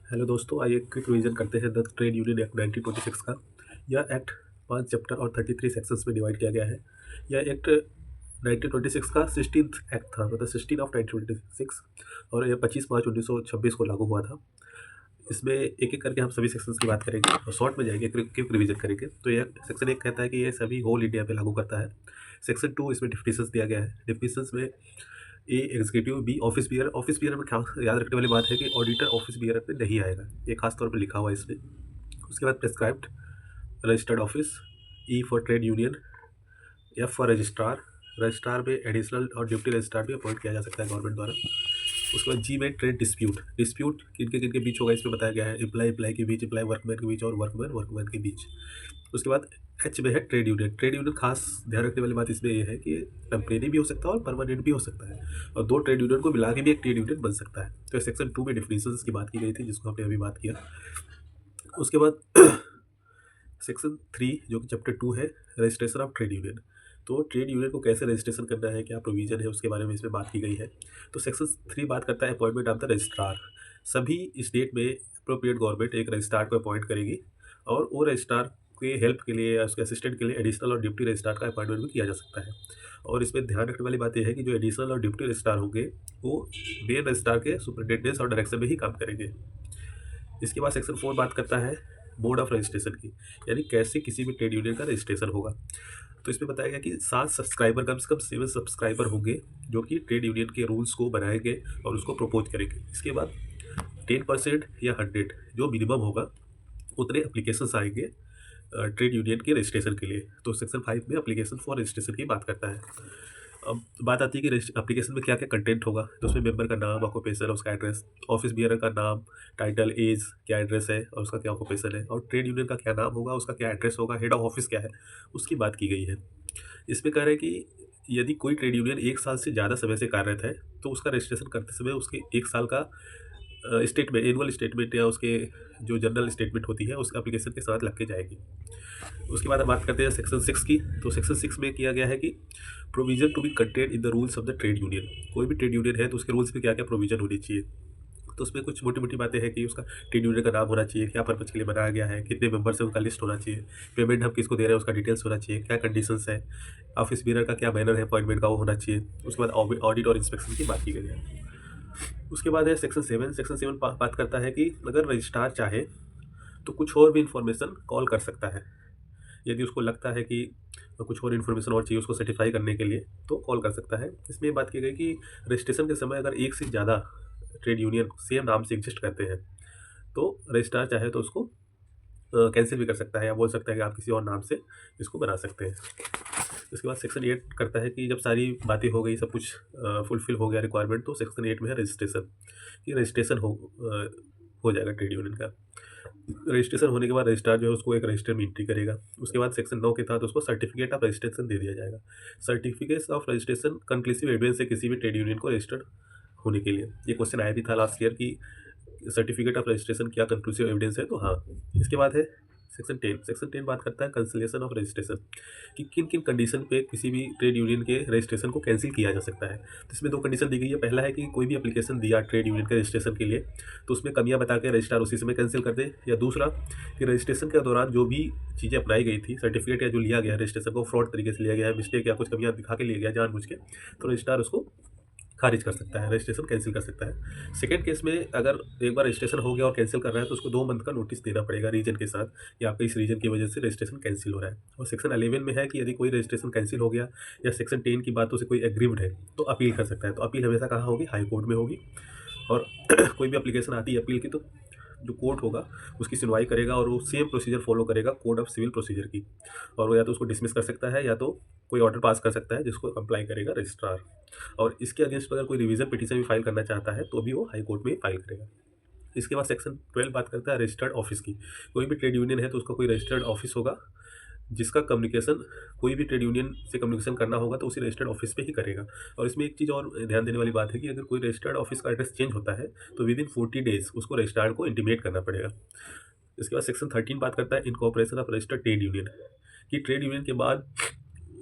Hello दोस्तों, आइए quick revision करते हैं द ट्रेड यूनियन एक्ट 1926 का। यह एक्ट 5 चैप्टर और 33 सेक्शंस में डिवाइड किया गया है। यह एक्ट 1926 का 16th एक्ट था, मतलब 16 ऑफ 1926, और यह 25 मार्च 1926 को लागू हुआ था। इसमें एक एक करके हम सभी सेक्शंस की बात करेंगे और शॉर्ट में जाएंगे, क्विक रिवीजन करेंगे। तो यह सेक्शन 1 कहता है कि यह सभी होल इंडिया पे लागू करता है। सेक्शन 2 इसमें डिफिनीशंस दिया गया है। डिफिनीशंस में A executive, B office bearer. Office bearer में क्या याद रखने वाली बात है कि ऑडिटर ऑफिस बियर में नहीं आएगा, ये खास तौर पे लिखा हुआ है इसमें। उसके बाद prescribed registered office, E for trade union, F for registrar. Registrar में एडिशनल और डिप्टी रजिस्ट्रार भी अपॉइंट किया जा सकता है गवर्नमेंट द्वारा। उसके बाद जी में ट्रेड डिस्प्यूट। डिस्प्यूट किनके किनके बीच होगा इसमें बताया गया है। एम्प्लॉय एम्प्लॉय के बीच, एम्प्लॉय वर्कमैन के बीच और वर्कमैन वर्कमैन के बीच। उसके बाद एच में है ट्रेड यूनियन। ट्रेड यूनियन खास ध्यान रखने वाली बात इसमें यह है कि टेम्परेरी भी हो सकता है और परमानेंट भी हो सकता है, और दो ट्रेड यूनियन को मिला के भी एक ट्रेड यूनियन बन सकता है। तो सेक्शन 2 में डिफिनीशंस की बात की गई थी, जिसको हमने अभी बात किया। उसके बाद सेक्शन 3 जो कि चैप्टर 2 है, रजिस्ट्रेशन ऑफ ट्रेड यूनियन। तो ट्रेड यूनियन को कैसे रजिस्ट्रेशन करना है, क्या प्रोविजन है, उसके बारे में इसमें बात की गई है। तो सेक्शन 3 बात करता है अपॉइंटमेंट ऑफ द रजिस्ट्रार। सभी स्टेट में अप्रोप्रिएट गवर्नमेंट एक रजिस्ट्रार को अपॉइंट करेगी, और वो रजिस्ट्रार के हेल्प के लिए या उसके असिस्टेंट के लिए एडिशनल और डिप्टी रजिस्ट्रार का अपॉइंटमेंट भी किया जा सकता है। और इसमें ध्यान रखने वाली बात यह है कि जो एडिशनल और डिप्टी रजिस्ट्रार होंगे वो मेन रजिस्ट्रार के सुपरिटेंडेंस और डायरेक्शन में ही काम करेंगे। इसके बाद सेक्शन 4 बात करता है मोड ऑफ रजिस्ट्रेशन की, यानी कैसे किसी भी ट्रेड यूनियन का रजिस्ट्रेशन होगा। तो इसमें बताया गया कि 7 सब्सक्राइबर, कम से कम 7 सब्सक्राइबर होंगे जो कि ट्रेड यूनियन के रूल्स को बनाएंगे और उसको प्रपोज करेंगे। इसके बाद 10% या 100 जो मिनिमम होगा उतने एप्लीकेशंस आएंगे ट्रेड यूनियन के रजिस्ट्रेशन के लिए। तो सेक्शन 5 में एप्लीकेशन फॉर रजिस्ट्रेशन की बात करता है। अब बात आती है कि एप्लीकेशन में क्या क्या कंटेंट होगा। तो उसमें मेंबर का नाम, ऑक्यूपेशन, उसका एड्रेस, ऑफिस बियरर का नाम, टाइटल, एज, क्या एड्रेस है और उसका क्या ऑक्यूपेशन है, और ट्रेड यूनियन का क्या नाम होगा, उसका क्या एड्रेस होगा, हेड ऑफ ऑफिस क्या है, उसकी बात की गई है। इसमें कह रहे हैं कि यदि कोई ट्रेड यूनियन 1 साल से ज़्यादा समय से कार्यरत है तो उसका रजिस्ट्रेशन करते समय उसके 1 साल का स्टेटमेंट, एनुअल स्टेटमेंट या उसके जो जनरल स्टेटमेंट होती है उस एप्लीकेशन के साथ लग के जाएगी। उसके बाद हम बात करते हैं सेक्शन 6 की। तो सेक्शन 6 में किया गया है कि provision to be content in the rules of the trade union. कोई भी ट्रेड यूनियन है तो उसके रूल्स में क्या क्या प्रोविजन होनी चाहिए। तो उसमें कुछ मोटी मोटी बातें हैं कि उसका ट्रेड यूनियन का नाम होना चाहिए, क्या पर्पज़ के लिए बनाया गया है, कितने मेंबर्स है उनका लिस्ट होना चाहिए, पेमेंट हम किसको दे रहे हैं उसका डिटेल्स होना चाहिए, क्या कंडीशंस है, ऑफिस बियर का क्या बैनर है अपॉइंटमेंट का वो होना चाहिए। उसके बाद ऑडिट और इंस्पेक्शन की बात की गई है। उसके बाद है सेक्शन 7। सेक्शन 7 बात करता है कि अगर रजिस्ट्रार चाहे तो कुछ और भी इंफॉर्मेशन कॉल कर सकता है। यदि उसको लगता है कि कुछ और इन्फॉर्मेशन और चाहिए उसको सर्टिफाई करने के लिए तो कॉल कर सकता है। इसमें बात की गई कि रजिस्ट्रेशन के समय अगर एक से ज़्यादा ट्रेड यूनियन सेम नाम से एग्जिस्ट करते हैं तो रजिस्ट्रार चाहे तो उसको कैंसिल भी कर सकता है, या बोल सकता है कि आप किसी और नाम से इसको बना सकते हैं। इसके बाद सेक्शन 8 करता है कि जब सारी बातें हो गई, सब कुछ फुलफिल हो गया रिक्वायरमेंट, तो सेक्शन 8 में है रजिस्ट्रेशन, कि रजिस्ट्रेशन हो जाएगा ट्रेड यूनियन का। रजिस्ट्रेशन होने के बाद रजिस्ट्रार जो है उसको एक रजिस्टर में एंट्री करेगा। उसके बाद सेक्शन 9 के तहत उसको सर्टिफिकेट ऑफ रजिस्ट्रेशन दे दिया जाएगा। Certificate of registration conclusive evidence है किसी भी ट्रेड यूनियन को रजिस्टर्ड होने के लिए। ये क्वेश्चन आया भी था लास्ट ईयर की सर्टिफिकेट ऑफ रजिस्ट्रेशन क्या कंक्लूसिव एविडेंस है, तो हाँ। इसके बाद है सेक्शन 10। सेक्शन 10 बात करता है कैंसिलेशन ऑफ रजिस्ट्रेशन, कि किन किन कंडीशन पे किसी भी ट्रेड यूनियन के रजिस्ट्रेशन को कैंसिल किया जा सकता है। तो इसमें 2 कंडीशन दी गई है। पहला है कि कोई भी एप्लीकेशन दिया ट्रेड यूनियन के रजिस्ट्रेशन के लिए तो उसमें कमियां बता के रजिस्ट्रार उसी समय कैंसिल कर दे, या दूसरा कि रजिस्ट्रेशन के दौरान जो भी चीज़ें अपनाई गई थी, सर्टिफिकेट या जो लिया गया रजिस्ट्रेशन को फ्रॉड तरीके से लिया गया है, मिस्टेक या कुछ कमियां दिखा के लिया गया जानबूझ के, तो रजिस्ट्रार उसको खारिज कर सकता है, रजिस्ट्रेशन कैंसिल कर सकता है। सेकंड केस में अगर एक बार रजिस्ट्रेशन हो गया और कैंसिल कर रहा है तो उसको 2 मंथ का नोटिस देना पड़ेगा रीजन के साथ, कि आपका इस रीजन की वजह से रजिस्ट्रेशन कैंसिल हो रहा है। और सेक्शन 11 में है कि यदि कोई रजिस्ट्रेशन कैंसिल हो गया या सेक्शन 10 की बातों से कोई एग्रीव्ड है तो अपील कर सकता है। तो अपील हमेशा कहाँ होगी, हाई कोर्ट में होगी। और कोई भी एप्लीकेशन आती है अपील की तो जो कोर्ट होगा उसकी सुनवाई करेगा और वो सेम प्रोसीजर फॉलो करेगा कोड ऑफ सिविल प्रोसीजर की, और वो या तो उसको डिसमिस कर सकता है या तो कोई ऑर्डर पास कर सकता है जिसको अप्लाई करेगा रजिस्ट्रार। और इसके अगेंस्ट अगर कोई रिवीजन पिटीशन भी फाइल करना चाहता है तो भी वो हाई कोर्ट में ही फाइल करेगा। इसके बाद सेक्शन 12 बात करता है रजिस्टर्ड ऑफिस की। कोई भी ट्रेड यूनियन है तो उसका कोई रजिस्टर्ड ऑफिस होगा, जिसका कम्युनिकेशन कोई भी ट्रेड यूनियन से कम्युनिकेशन करना होगा तो उसी रजिस्टर्ड ऑफिस पे ही करेगा। और इसमें एक चीज़ और ध्यान देने वाली बात है कि अगर कोई रजिस्टर्ड ऑफिस का एड्रेस चेंज होता है तो विद इन 40 डेज उसको रजिस्ट्रार को इंटीमेट करना पड़ेगा। इसके बाद सेक्शन 13 बात करता है incorporation of registered trade union, कि ट्रेड यूनियन के बाद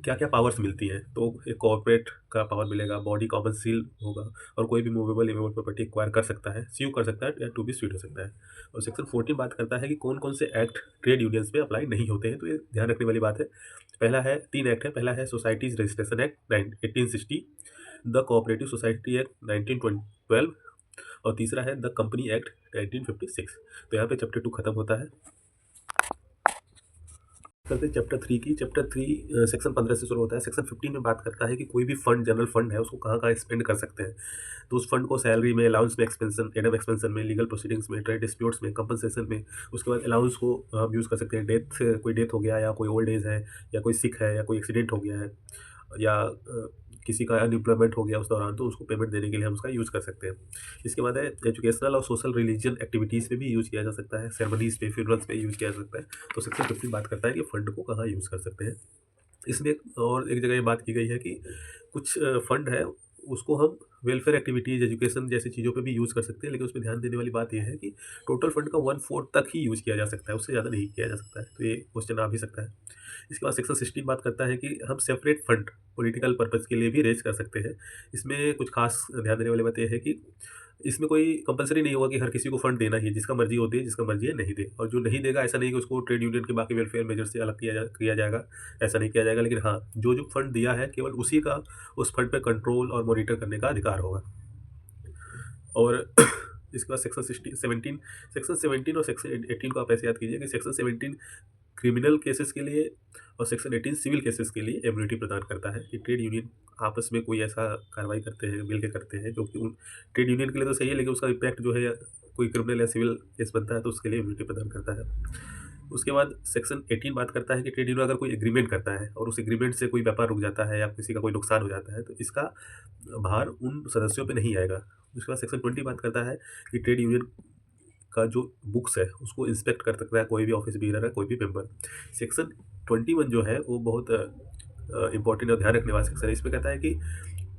क्या क्या पावर्स मिलती हैं। तो एक कॉर्पोरेट का पावर मिलेगा, बॉडी कॉमन सील होगा, और कोई भी मूवेबल इमेबल प्रॉपर्टी एक्वायर कर सकता है, सीव कर सकता है या टू बी स्वीट हो सकता है। और सेक्शन 14 बात करता है कि कौन कौन से एक्ट ट्रेड यूनियंस में अप्लाई नहीं होते हैं। तो ये ध्यान रखने वाली बात है। पहला है, 3 एक्ट है। पहला है societies registration act 1860, the cooperative society act 1912, और तीसरा है द कंपनी एक्ट 1956। तो यहाँ पे चैप्टर 2 खत्म होता है। करते हैं चैप्टर 3 की। चैप्टर 3 सेक्शन 15 से शुरू होता है। सेक्शन 15 में बात करता है कि कोई भी फंड, जनरल फंड है, उसको कहाँ कहाँ स्पेंड कर सकते हैं। तो उस फंड को सैलरी में, अलाउंस में, एक्सपेंशन, एडम एक्सपेंशन में, लीगल प्रोसीडिंग्स में, ट्रेड डिस्प्यूट्स में, कंपनसेशन में। उसके बाद अलाउंस को हम यूज़ कर सकते हैं। कोई डेथ हो गया, या कोई ओल्ड एज है, या कोई सिक है, या कोई एक्सीडेंट हो गया है, या किसी का अनएम्प्लॉयमेंट हो गया उस दौरान, तो उसको पेमेंट देने के लिए हम उसका यूज़ कर सकते हैं। इसके बाद है एजुकेशनल और सोशल रिलीजन एक्टिविटीज़ में भी यूज़ किया जा सकता है। सेरेमनीज़ पे, फ्यूनरल्स पे यूज़ किया जा सकता है। तो सेक्शन 15 बात करता है कि फंड को कहाँ यूज़ कर सकते हैं। इसमें और एक जगह ये बात की गई है कि कुछ फंड है, उसको हम वेलफेयर एक्टिविटीज़, एजुकेशन जैसी चीज़ों पे भी यूज़ कर सकते हैं। लेकिन उसमें ध्यान देने वाली बात ये है कि टोटल फंड का 1/4 तक ही यूज़ किया जा सकता है, उससे ज़्यादा नहीं किया जा सकता है। तो ये क्वेश्चन आ भी सकता है। इसके बाद सेक्शन 16 बात करता है कि हम सेपरेट फंड पॉलिटिकल पर्पज़ के लिए भी रेज़ कर सकते हैं। इसमें कुछ खास ध्यान देने वाली बात ये है कि इसमें कोई कंपल्सरी नहीं होगा कि हर किसी को फंड देना ही है। जिसका मर्ज़ी हो दे, जिसका मर्ज़ी है नहीं दे। और जो नहीं देगा, ऐसा नहीं कि उसको ट्रेड यूनियन के बाकी वेलफेयर मेजर से अलग किया जाएगा, ऐसा नहीं किया जाएगा। लेकिन हाँ, जो फंड दिया है, केवल उसी का उस फंड पे कंट्रोल और मॉनिटर करने का अधिकार होगा। और इसके बाद सेक्शन 17 और सेक्शन 18 को आप ऐसे याद कीजिए कि सेक्शन 17 क्रिमिनल केसेस के लिए और सेक्शन 18 सिविल केसेस के लिए इम्यूनिटी प्रदान करता है कि ट्रेड यूनियन आपस में कोई ऐसा कार्रवाई करते हैं, मिल के करते हैं, जो कि उन ट्रेड यूनियन के लिए तो सही है, लेकिन उसका इम्पैक्ट जो है, कोई क्रिमिनल या सिविल केस बनता है तो उसके लिए इम्यूनिटी प्रदान करता है। उसके बाद सेक्शन 18 बात करता है कि ट्रेड यूनियन अगर कोई एग्रीमेंट करता है और उस एग्रीमेंट से कोई व्यापार रुक जाता है या किसी का कोई नुकसान हो जाता है, तो इसका भार उन सदस्यों पे नहीं आएगा। उसके बाद सेक्शन 20 बात करता है कि ट्रेड यूनियन का जो बुक्स है, उसको इंस्पेक्ट कर सकता है कोई भी ऑफिस बियरर है, कोई भी मेंबर। सेक्शन 21 जो है वो बहुत इंपॉर्टेंट और ध्यान रखने वाला सेक्शन है। इसमें कहता है कि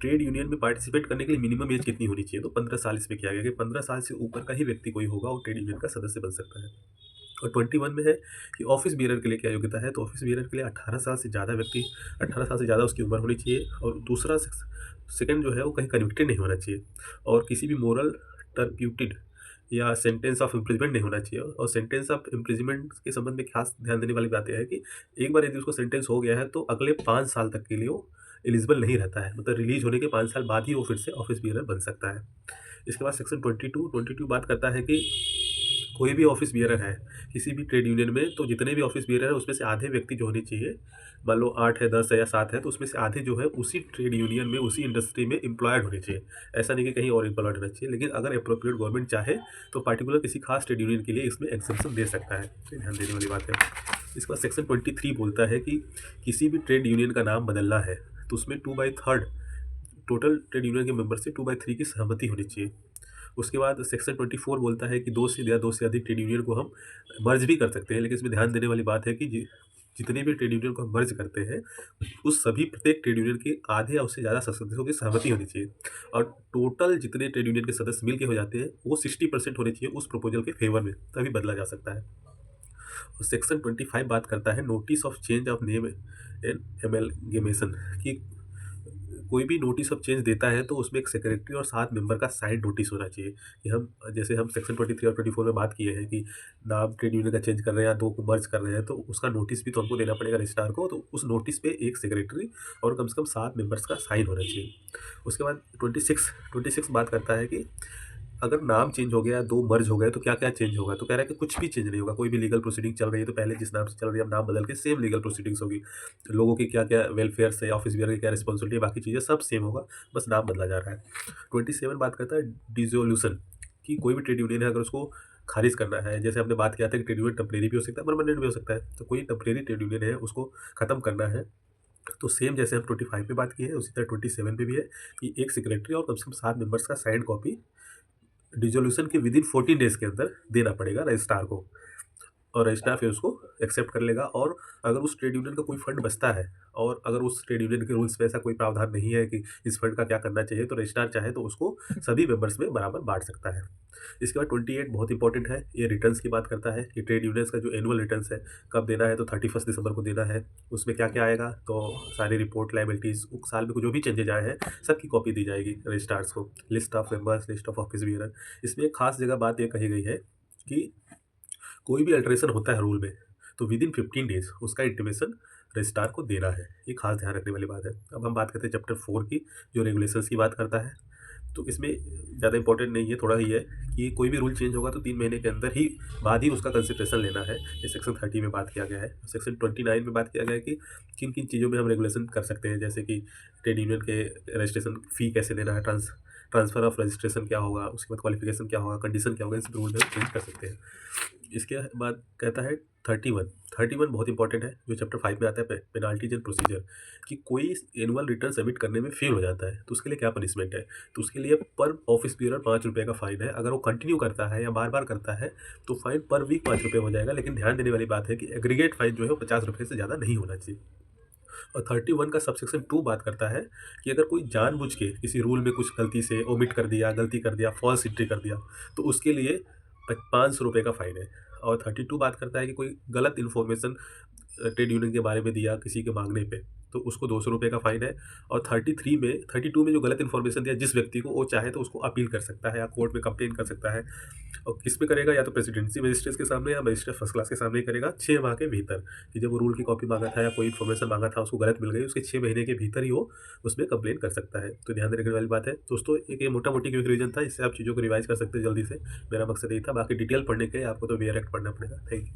ट्रेड यूनियन में पार्टिसिपेट करने के लिए मिनिमम एज कितनी होनी चाहिए। तो 15 साल इसमें किया गया कि 15 साल से ऊपर का ही व्यक्ति कोई होगा वो ट्रेड यूनियन का सदस्य बन सकता है। और 21 में है कि ऑफिस बियरर के लिए क्या योग्यता है। तो ऑफिस बियरर के लिए 18 साल से ज़्यादा व्यक्ति, 18 साल से ज़्यादा उसकी उम्र होनी चाहिए। और दूसरा सेकंड जो है वो कहीं कन्विक्टेड नहीं होना चाहिए, और किसी भी मोरल टर्प्यूटेड या सेंटेंस ऑफ इम्प्रिजमेंट नहीं होना चाहिए। और सेंटेंस ऑफ इम्प्रिजमेंट के संबंध में खास ध्यान देने वाली बात यह है कि एक बार यदि उसको सेंटेंस हो गया है तो अगले 5 साल तक के लिए वो एलिजिबल नहीं रहता है। मतलब रिलीज होने के 5 साल बाद ही वो फिर से ऑफिस बियरर बन सकता है। इसके बाद सेक्शन 22 बात करता है कि कोई भी ऑफिस बियरर है किसी भी ट्रेड यूनियन में, तो जितने भी ऑफिस बियरर है उसमें से आधे व्यक्ति जो होने चाहिए, मान लो 8 है, 10 है या 7 है, तो उसमें से आधे जो है उसी ट्रेड यूनियन में, उसी इंडस्ट्री में एम्प्लॉयड होने चाहिए। ऐसा नहीं कि कहीं और एम्प्लॉयड होना चाहिए। लेकिन अगर अप्रोप्रिएट गवर्नमेंट चाहे तो पार्टिकुलर किसी खास ट्रेड यूनियन के लिए इसमें एक्सेप्शन दे सकता है। तो ध्यान देने वाली बात है। इसके बाद सेक्शन 23 बोलता है कि किसी भी ट्रेड यूनियन का नाम बदलना है तो उसमें 2/3 टोटल ट्रेड यूनियन के मेंबर से 2/3 की सहमति होनी चाहिए। उसके बाद सेक्शन 24 बोलता है कि 2 से अधिक ट्रेड यूनियन को हम मर्ज भी कर सकते हैं। लेकिन इसमें ध्यान देने वाली बात है कि जितने भी ट्रेड यूनियन को हम मर्ज करते हैं, उस सभी प्रत्येक ट्रेड यूनियन के आधे या उससे ज़्यादा सदस्यों की सहमति होनी चाहिए। और टोटल जितने ट्रेड यूनियन के सदस्य मिल के हो जाते हैं वो 60% होने चाहिए उस प्रपोजल के फेवर में, तभी बदला जा सकता है। और सेक्शन 25 बात करता है notice of change of name and amalgamation की। कोई भी नोटिस ऑफ चेंज देता है तो उसमें एक सेक्रेटरी और 7 मेंबर का साइन नोटिस होना चाहिए कि हम, जैसे हम सेक्शन 23 और 24 में बात किए हैं कि नाम ट्रेड यूनियन का चेंज कर रहे हैं या 2 को मर्ज कर रहे हैं, तो उसका नोटिस भी तो हमको देना पड़ेगा रजिस्ट्रार को। तो उस नोटिस पे एक सेक्रेटरी और कम से कम 7 मेंबर्स का साइन होना चाहिए। उसके बाद 26 बात करता है कि अगर नाम चेंज हो गया, 2 मर्ज हो गए, तो क्या-क्या चेंज होगा? तो कह रहा है कि कुछ भी चेंज नहीं होगा। कोई भी लीगल प्रोसीडिंग चल रही है तो पहले जिस नाम से चल रही है अब नाम बदल के सेम लीगल प्रोसीडिंग्स होगी। लोगों की क्या-क्या वेलफेयर से, ऑफिस बियर की क्या रिस्पॉन्सिबिलिटी है, बाकी चीज़ें सब सेम होगा, बस नाम बदला जा रहा है। 27 बात करता है डिसोल्यूशन कि कोई भी ट्रेड यूनियन है अगर उसको खारिज करना है, जैसे हमने बात किया था कि ट्रेड यूनियन टेम्परेरी भी हो सकता है, परमानेंट भी हो सकता है। तो कोई टेम्परेरी ट्रेड यूनियन है उसको खत्म करना है, तो सेम जैसे हम 25 पे बात की है उसी तरह 27 पे भी है कि एक सेक्रेटरी और कम से कम 7 मेंबर्स का साइंड कॉपी डिसोल्यूशन के विदिन 14 डेज के अंदर देना पड़ेगा रजिस्ट्रार को। और रजिस्ट्रार फिर उसको एक्सेप्ट कर लेगा। और अगर उस ट्रेड यूनियन का कोई फंड बचता है और अगर उस ट्रेड यूनियन के रूल्स में ऐसा कोई प्रावधान नहीं है कि इस फंड का क्या करना चाहिए, तो रजिस्ट्रार चाहे तो उसको सभी मेंबर्स में बराबर बांट सकता है। इसके बाद 28 बहुत इंपॉर्टेंट है, ये रिटर्न्स की बात करता है कि ट्रेड यूनियंस का जो एनुअल रिटर्न्स है कब देना है, तो 31 दिसंबर को देना है। उसमें क्या क्या आएगा, तो सारी रिपोर्ट लाइबिलिटीज़ साल में जो भी चेंजेज आए हैं सबकी कॉपी दी जाएगी रजिस्ट्रार्स को। List of members, list of office bearer. इसमें एक खास जगह बात ये कही गई है कि कोई भी अल्टरेशन होता है रूल में तो विद इन 15 डेज उसका इंटीमेशन रजिस्ट्रार को देना है। ये खास ध्यान रखने वाली बात है। अब हम बात करते हैं चैप्टर 4 की, जो रेगुलेशंस की बात करता है। तो इसमें ज़्यादा इंपॉर्टेंट नहीं है, थोड़ा ही है कि कोई भी रूल चेंज होगा तो 3 महीने के अंदर ही बाद ही उसका कंसिडरेशन लेना है। ये सेक्शन 30 में बात किया गया है। सेक्शन 29 में बात किया गया है कि किन किन चीज़ों में हम रेगुलेशन कर सकते हैं, जैसे कि ट्रेड यूनियन के रजिस्ट्रेशन फ़ी कैसे देना है, ट्रांसफ़र ऑफ रजिस्ट्रेशन क्या होगा, उसके बाद क्वालिफिकेशन क्या होगा, कंडीशन क्या होगा, इस रूल में चेंज कर सकते हैं। इसके बाद कहता है 31 बहुत इंपॉर्टेंट है, जो चैप्टर 5 में आता है, पेनाल्टीज एंड प्रोसीजर, कि कोई एनुअल रिटर्न सबमिट करने में फेल हो जाता है तो उसके लिए क्या पनिशमेंट है। तो उसके लिए पर ऑफिस बियरर 5 रुपये का फाइन है। अगर वो कंटिन्यू करता है या बार बार करता है तो फाइन पर वीक 5 रुपये हो जाएगा। लेकिन ध्यान देने वाली बात है कि एग्रीगेट फाइन जो है वो 50 रुपये से ज़्यादा नहीं होना चाहिए। और 31 का सबसेक्शन 2 बात करता है कि अगर कोई जानबूझ के किसी रूल में कुछ गलती से ओमिट कर दिया, गलती कर दिया, फॉल्स एंट्री कर दिया, तो उसके लिए 500 रुपये का फाइन है। और 32 बात करता है कि कोई गलत इन्फॉर्मेशन ट्रेड यूनियन के बारे में दिया किसी के मांगने पे, तो उसको 200 रुपये का फाइन है। और 32 में जो गलत इन्फॉर्मेशन दिया जिस व्यक्ति को, वो चाहे तो उसको अपील कर सकता है या कोर्ट में कंप्लेन कर सकता है। और किस पे करेगा, या तो प्रेसिडेंसी मजिस्ट्रेट के सामने या मजिस्ट्रेट फर्स्ट क्लास के सामने ही करेगा 6 माह के भीतर। कि जब वो रूल की कॉपी मांगा था या कोई इन्फॉर्मेशन मांगा था उसको गलत मिल गई, उसके 6 महीने के भीतर ही वो उसमें कंप्लेन कर सकता है। तो ध्यान रखने वाली बात है दोस्तों। एक ये मोटा मोटी क्विक रिवीजन था, इससे आप चीज़ों को रिवाइज कर सकते हैं जल्दी से। मेरा मकसद यही था। बाकी डिटेल पढ़ने के लिए आपको तो वेयर एक्ट पढ़ना पड़ेगा। Thank you.